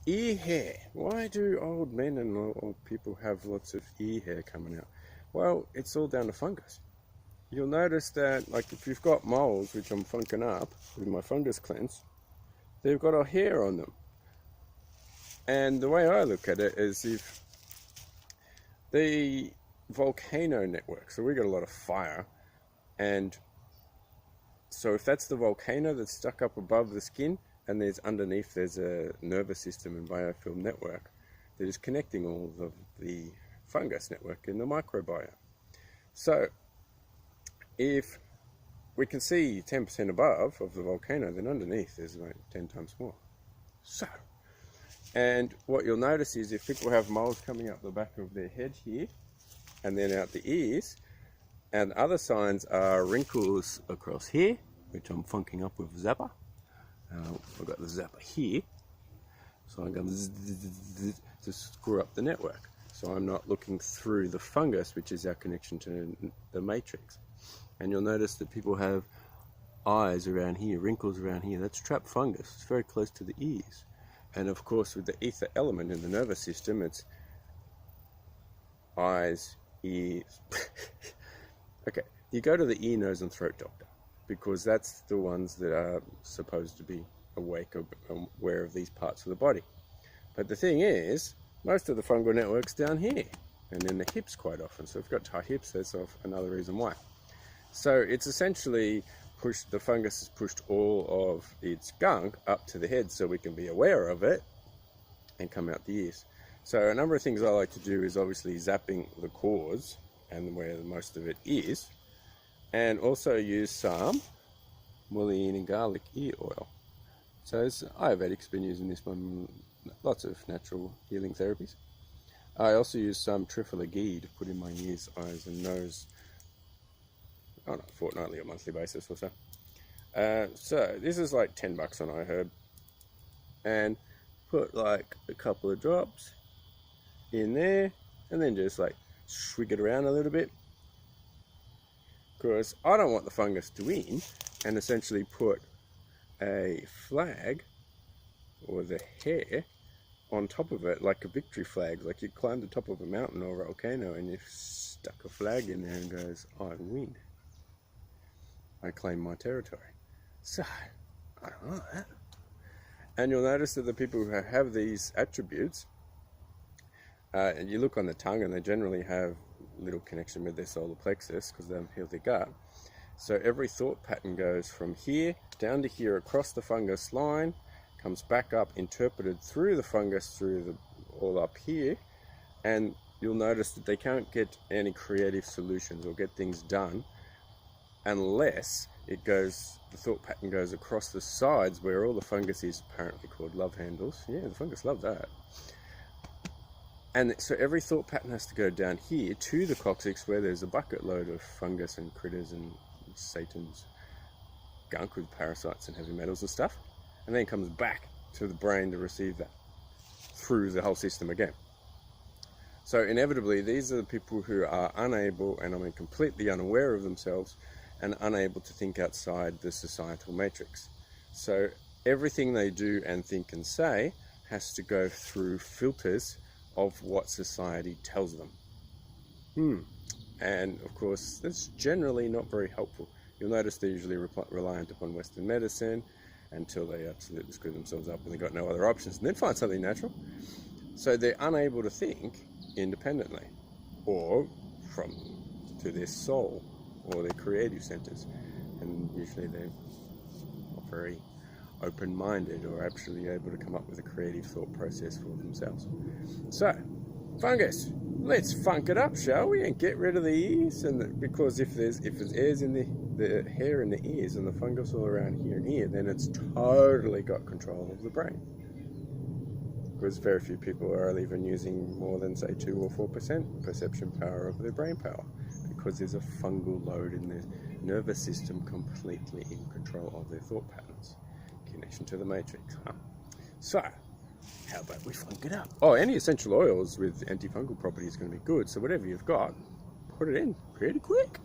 Ear hair. Why do old men and old people have lots of ear hair coming out? Well, it's all down to fungus. You'll notice that, like, if you've got moles, which I'm funking up with my fungus cleanse, they've got a hair on them. And the way I look at it is, if the volcano network, so we got a lot of fire, and so if that's the volcano that's stuck up above the skin, and underneath there's a nervous system and biofilm network that is connecting all of the fungus network in the microbiome. So if we can see 10% above of the volcano, then underneath there's like 10 times more. So, and what you'll notice is, if people have moles coming up the back of their head here and then out the ears, and other signs are wrinkles across here, which I'm funking up with Zapper. I've got the Zapper here, so I'm going to screw up the network. So I'm not looking through the fungus, which is our connection to the matrix. And you'll notice that people have eyes around here, wrinkles around here. That's trapped fungus. It's very close to the ears. And of course, with the ether element in the nervous system, it's eyes, ears. Okay, you go to the ear, nose and throat doctor, because that's the ones that are supposed to be awake or aware of these parts of the body. But the thing is, most of the fungal network's down here and in the hips quite often. So if you've got tight hips, that's another reason why. So it's essentially the fungus has pushed all of its gunk up to the head so we can be aware of it and come out the ears. So a number of things I like to do is obviously zapping the cause and where most of it is, and also use some mullein and garlic ear oil. So Ayurvedic's been using this one, lots of natural healing therapies. I also use some trifle ghee to put in my ears, eyes and nose on a fortnightly or monthly basis or so. So this is like $10 on iHerb, and put like a couple of drops in there, and then just like swig it around a little bit, because I don't want the fungus to win, and essentially put a flag or the hair on top of it, like a victory flag, like you climb the top of a mountain or a volcano and you've stuck a flag in there and goes, I win, I claim my territory. So I don't know that. And you'll notice that the people who have these attributes, and you look on the tongue, and they generally have little connection with their solar plexus because they haven't healed their gut. So every thought pattern goes from here down to here, across the fungus line, comes back up, interpreted through the fungus, all up here, and you'll notice that they can't get any creative solutions or get things done unless the thought pattern goes across the sides where all the fungus is, apparently called love handles. Yeah, the fungus love that. And so every thought pattern has to go down here to the coccyx, where there's a bucket load of fungus and critters and Satan's gunk with parasites and heavy metals and stuff, and then it comes back to the brain to receive that through the whole system again. So inevitably, these are the people who are unable, and I mean completely unaware of themselves, and unable to think outside the societal matrix. So everything they do and think and say has to go through filters of what society tells them. And of course, that's generally not very helpful. You'll notice they're usually reliant upon Western medicine until they absolutely screw themselves up and they've got no other options, and then find something natural. So they're unable to think independently or to their soul or their creative centers, and usually they're not very open-minded or actually able to come up with a creative thought process for themselves. So, fungus, let's funk it up, shall we, and get rid of the ears, because if there's hairs in the hair in the ears and the fungus all around here and here, then it's totally got control of the brain. Because very few people are even using more than say 2 or 4% perception power of their brain power, because there's a fungal load in their nervous system completely in control of their thought patterns. Connection to the matrix, huh? So, how about we funk it up? Oh, any essential oils with antifungal properties is going to be good, so whatever you've got, put it in pretty quick.